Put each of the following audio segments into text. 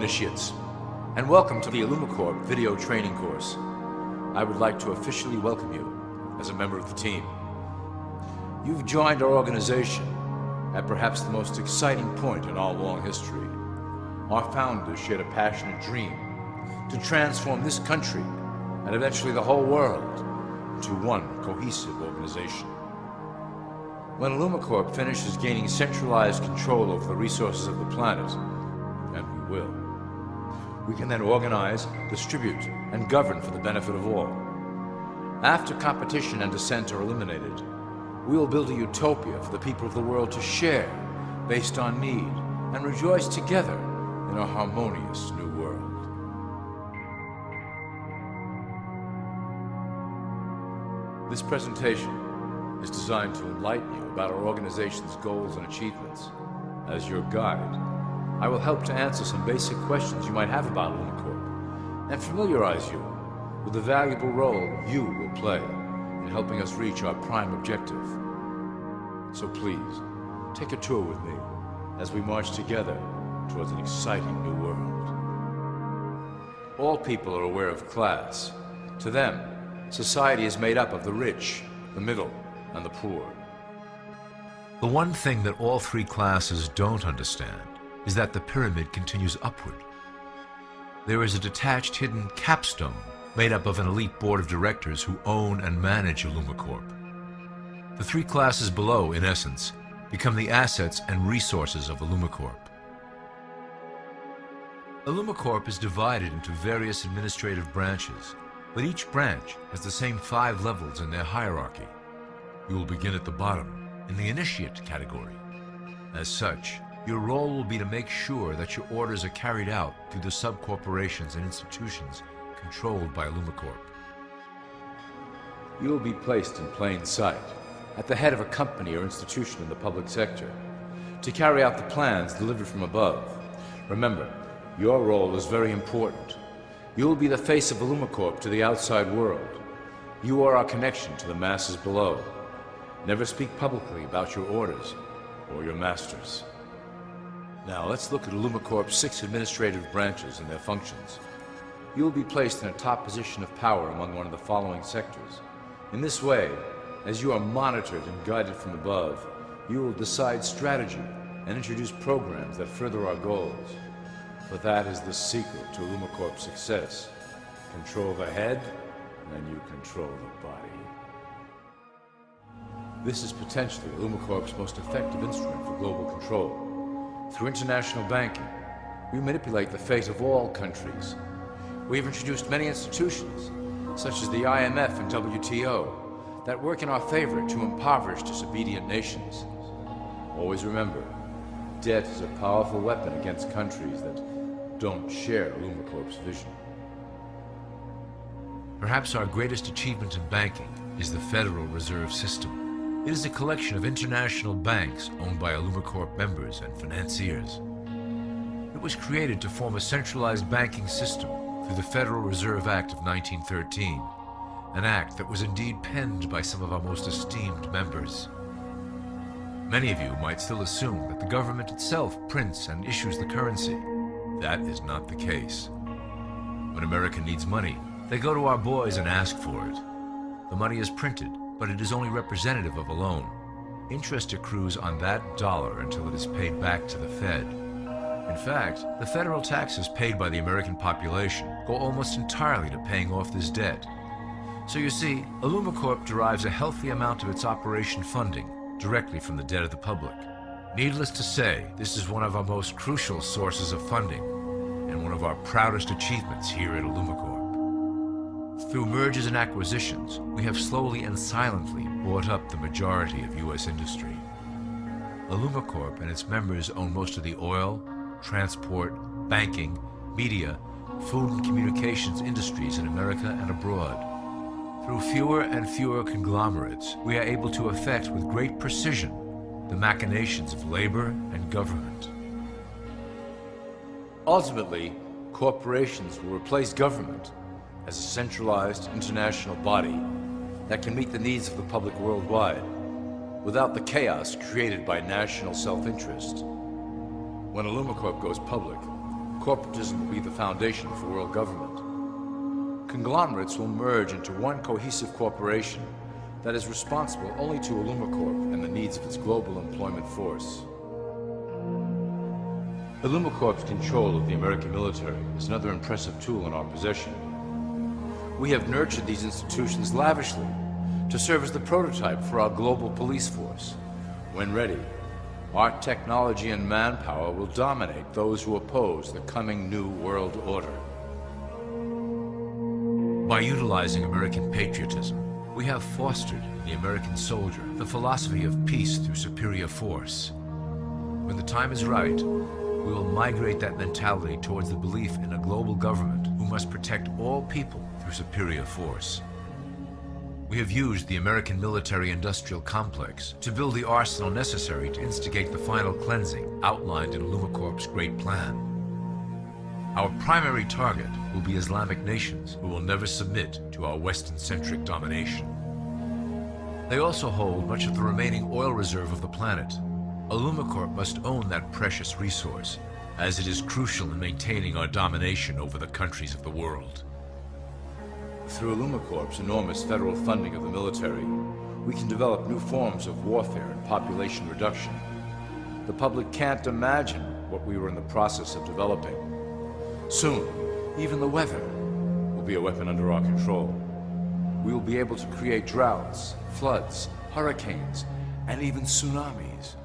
initiates, and welcome to the Illumicorp video training course. I would like to officially welcome you as a member of the team. You've joined our organization at perhaps the most exciting point in our long history. Our founders shared a passionate dream to transform this country and eventually the whole world into one cohesive organization. When Illumicorp finishes gaining centralized control over the resources of the planet, and we will, we can then organize, distribute, and govern for the benefit of all. After competition and dissent are eliminated, we will build a utopia for the people of the world to share based on need and rejoice together in a harmonious new world. This presentation is designed to enlighten you about our organization's goals and achievements. As your guide, I will help to answer some basic questions you might have about Illumicorp and familiarize you with the valuable role you will play in helping us reach our prime objective. So please, take a tour with me as we march together towards an exciting new world. All people are aware of class. To them, society is made up of the rich, the middle, and the poor. The one thing that all three classes don't understand is that the pyramid continues upward. There is a detached hidden capstone made up of an elite board of directors who own and manage Illumicorp. The three classes below, in essence, become the assets and resources of Illumicorp. Illumicorp is divided into various administrative branches, but each branch has the same 5 levels in their hierarchy. You will begin at the bottom, in the initiate category. As such, your role will be to make sure that your orders are carried out through the sub-corporations and institutions controlled by Illumicorp. You will be placed in plain sight, at the head of a company or institution in the public sector, to carry out the plans delivered from above. Remember, your role is very important. You will be the face of Illumicorp to the outside world. You are our connection to the masses below. Never speak publicly about your orders or your masters. Now let's look at Illumicorp's 6 administrative branches and their functions. You will be placed in a top position of power among one of the following sectors. In this way, as you are monitored and guided from above, you will decide strategy and introduce programs that further our goals. For that is the secret to Illumicorp's success. Control the head, and you control the body. This is potentially Illumicorp's most effective instrument for global control. Through international banking, we manipulate the fate of all countries. We have introduced many institutions, such as the IMF and WTO, that work in our favor to impoverish disobedient nations. Always remember, debt is a powerful weapon against countries that don't share Illumicorp's vision. Perhaps our greatest achievement in banking is the Federal Reserve System. It is a collection of international banks owned by Illumicorp members and financiers. It was created to form a centralized banking system through the Federal Reserve Act of 1913, an act that was indeed penned by some of our most esteemed members. Many of you might still assume that the government itself prints and issues the currency. That is not the case. When America needs money, they go to our boys and ask for it. The money is printed, but it is only representative of a loan. Interest accrues on that dollar until it is paid back to the Fed. In fact, the federal taxes paid by the American population go almost entirely to paying off this debt. So you see, Illumicorp derives a healthy amount of its operation funding directly from the debt of the public. Needless to say, this is one of our most crucial sources of funding and one of our proudest achievements here at Illumicorp. Through mergers and acquisitions, we have slowly and silently bought up the majority of U.S. industry. Illumicorp and its members own most of the oil, transport, banking, media, food and communications industries in America and abroad. Through fewer and fewer conglomerates, we are able to effect with great precision the machinations of labor and government. Ultimately, corporations will replace government as a centralized international body that can meet the needs of the public worldwide without the chaos created by national self-interest. When Illumicorp goes public, corporatism will be the foundation for world government. Conglomerates will merge into one cohesive corporation that is responsible only to Illumicorp and the needs of its global employment force. Illumicorp's control of the American military is another impressive tool in our possession. We have nurtured these institutions lavishly to serve as the prototype for our global police force. When ready, our technology and manpower will dominate those who oppose the coming new world order. By utilizing American patriotism, we have fostered in the American soldier the philosophy of peace through superior force. When the time is right, we will migrate that mentality towards the belief in a global government who must protect all people through superior force. We have used the American military-industrial complex to build the arsenal necessary to instigate the final cleansing outlined in Illumicorp's Great Plan. Our primary target will be Islamic nations who will never submit to our Western-centric domination. They also hold much of the remaining oil reserve of the planet. Illumicorp must own that precious resource, as it is crucial in maintaining our domination over the countries of the world. Through Illumicorp's enormous federal funding of the military, we can develop new forms of warfare and population reduction. The public can't imagine what we were in the process of developing. Soon, even the weather will be a weapon under our control. We will be able to create droughts, floods, hurricanes, and even tsunamis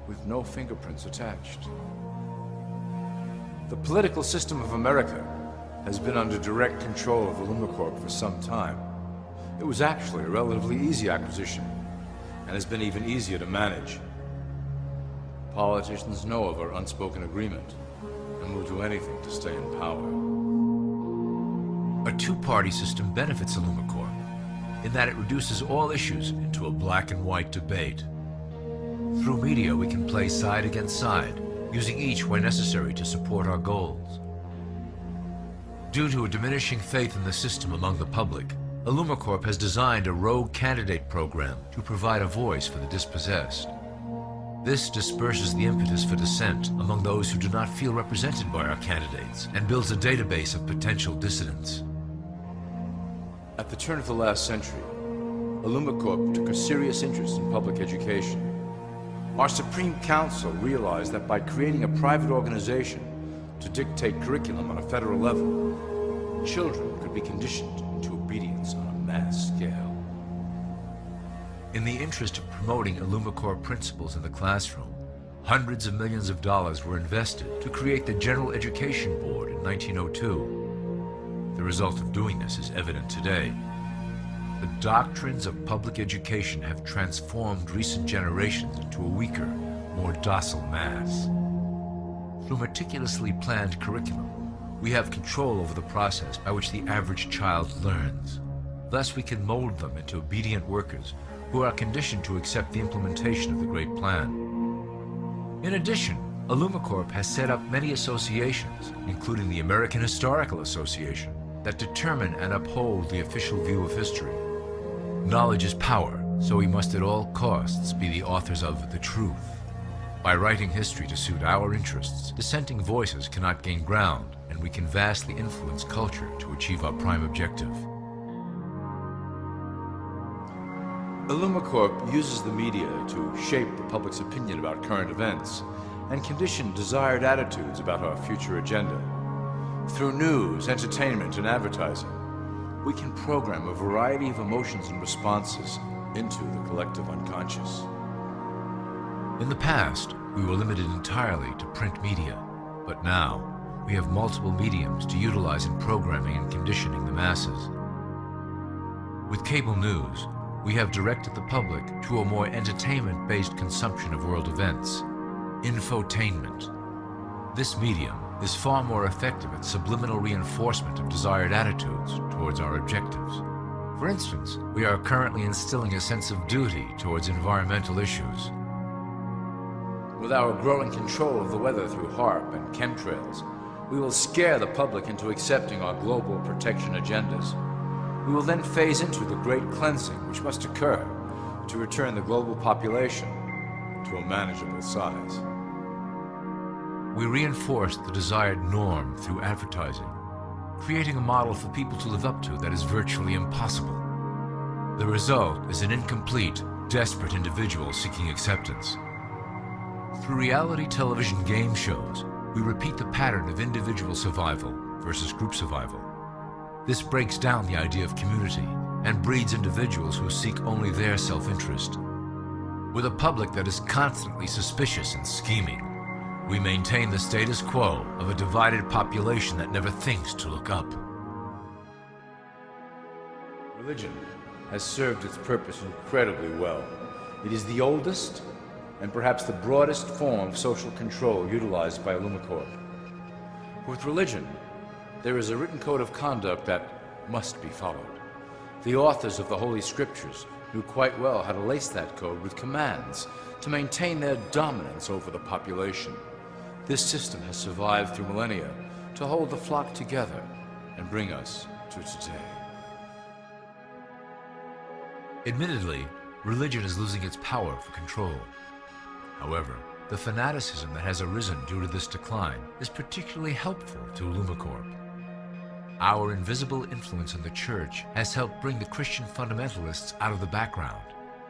with no fingerprints attached. The political system of America has been under direct control of Illumicorp for some time. It was actually a relatively easy acquisition, and has been even easier to manage. Politicians know of our unspoken agreement, and will do anything to stay in power. A two-party system benefits Illumicorp, in that it reduces all issues into a black and white debate. Through media, we can play side against side, using each where necessary to support our goals. Due to a diminishing faith in the system among the public, Illumicorp has designed a rogue candidate program to provide a voice for the dispossessed. This disperses the impetus for dissent among those who do not feel represented by our candidates and builds a database of potential dissidents. At the turn of the last century, Illumicorp took a serious interest in public education. Our Supreme Council realized that by creating a private organization to dictate curriculum on a federal level, children could be conditioned into obedience on a mass scale. In the interest of promoting Illumicorp principles in the classroom, hundreds of millions of dollars were invested to create the General Education Board in 1902. The result of doing this is evident today. The doctrines of public education have transformed recent generations into a weaker, more docile mass. Through meticulously planned curriculum, we have control over the process by which the average child learns. Thus, we can mold them into obedient workers who are conditioned to accept the implementation of the Great Plan. In addition, Illumicorp has set up many associations, including the American Historical Association, that determine and uphold the official view of history. Knowledge is power, so we must at all costs be the authors of the truth. By writing history to suit our interests, dissenting voices cannot gain ground, and we can vastly influence culture to achieve our prime objective. Illumicorp uses the media to shape the public's opinion about current events and condition desired attitudes about our future agenda. Through news, entertainment, and advertising, we can program a variety of emotions and responses into the collective unconscious. In the past, we were limited entirely to print media, but now we have multiple mediums to utilize in programming and conditioning the masses. With cable news, we have directed the public to a more entertainment-based consumption of world events, infotainment. This medium is far more effective at subliminal reinforcement of desired attitudes towards our objectives. For instance, we are currently instilling a sense of duty towards environmental issues. With our growing control of the weather through HAARP and chemtrails, we will scare the public into accepting our global protection agendas. We will then phase into the great cleansing which must occur to return the global population to a manageable size. We reinforce the desired norm through advertising, creating a model for people to live up to that is virtually impossible. The result is an incomplete, desperate individual seeking acceptance. Through reality television game shows, we repeat the pattern of individual survival versus group survival. This breaks down the idea of community and breeds individuals who seek only their self-interest. With a public that is constantly suspicious and scheming, we maintain the status quo of a divided population that never thinks to look up. Religion has served its purpose incredibly well. It is the oldest and perhaps the broadest form of social control utilized by Illumicorp. With religion, there is a written code of conduct that must be followed. The authors of the Holy Scriptures knew quite well how to lace that code with commands to maintain their dominance over the population. This system has survived through millennia to hold the flock together and bring us to today. Admittedly, religion is losing its power for control. However, the fanaticism that has arisen due to this decline is particularly helpful to Illumicorp. Our invisible influence in the Church has helped bring the Christian fundamentalists out of the background.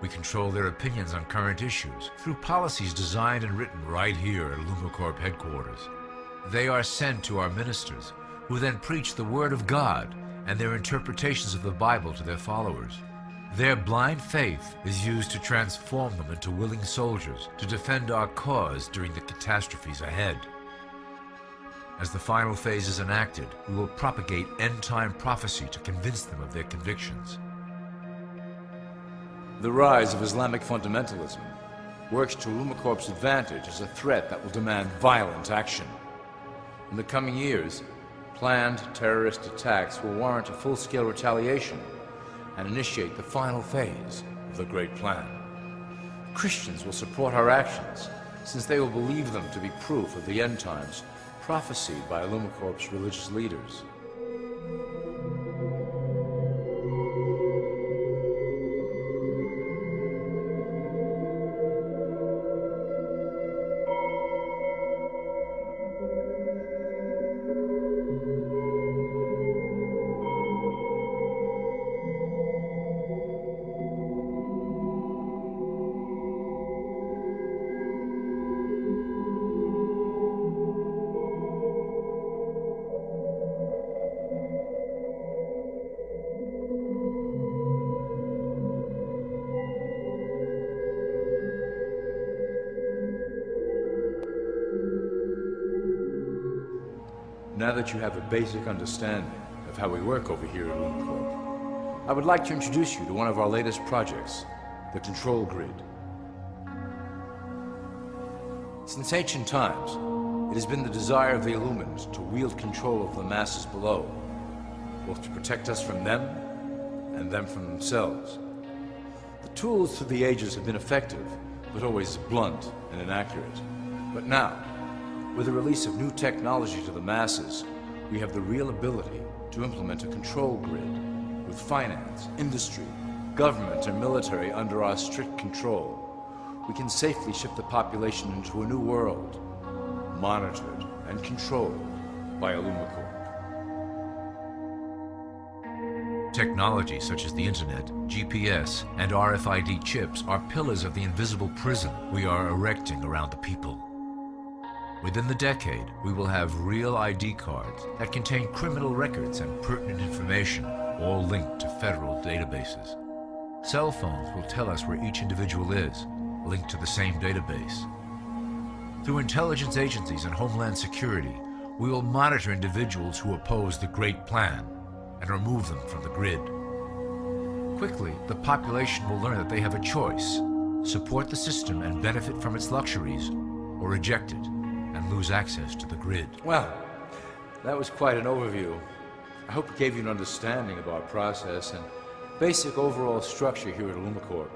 We control their opinions on current issues through policies designed and written right here at Illumicorp headquarters. They are sent to our ministers, who then preach the Word of God and their interpretations of the Bible to their followers. Their blind faith is used to transform them into willing soldiers to defend our cause during the catastrophes ahead. As the final phase is enacted, we will propagate end-time prophecy to convince them of their convictions. The rise of Islamic fundamentalism works to Illumicorp's advantage as a threat that will demand violent action. In the coming years, planned terrorist attacks will warrant a full-scale retaliation and initiate the final phase of the Great Plan. Christians will support our actions, since they will believe them to be proof of the end times prophesied by Illumicorp's religious leaders. Now that you have a basic understanding of how we work over here at Illumicorp, I would like to introduce you to one of our latest projects, the Control Grid. Since ancient times, it has been the desire of the Illuminati to wield control of the masses below, both to protect us from them and them from themselves. The tools through the ages have been effective, but always blunt and inaccurate. But now, with the release of new technology to the masses, we have the real ability to implement a control grid with finance, industry, government, and military under our strict control. We can safely ship the population into a new world, monitored and controlled by Illumicorp. Technology such as the Internet, GPS, and RFID chips are pillars of the invisible prison we are erecting around the people. Within the decade, we will have real ID cards that contain criminal records and pertinent information, all linked to federal databases. Cell phones will tell us where each individual is, linked to the same database. Through intelligence agencies and Homeland Security, we will monitor individuals who oppose the Great Plan and remove them from the grid. Quickly, the population will learn that they have a choice: support the system and benefit from its luxuries, or reject it and lose access to the grid. Well, that was quite an overview. I hope it gave you an understanding of our process and basic overall structure here at Illumicorp.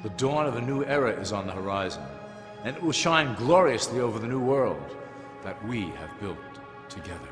The dawn of a new era is on the horizon, and it will shine gloriously over the new world that we have built together.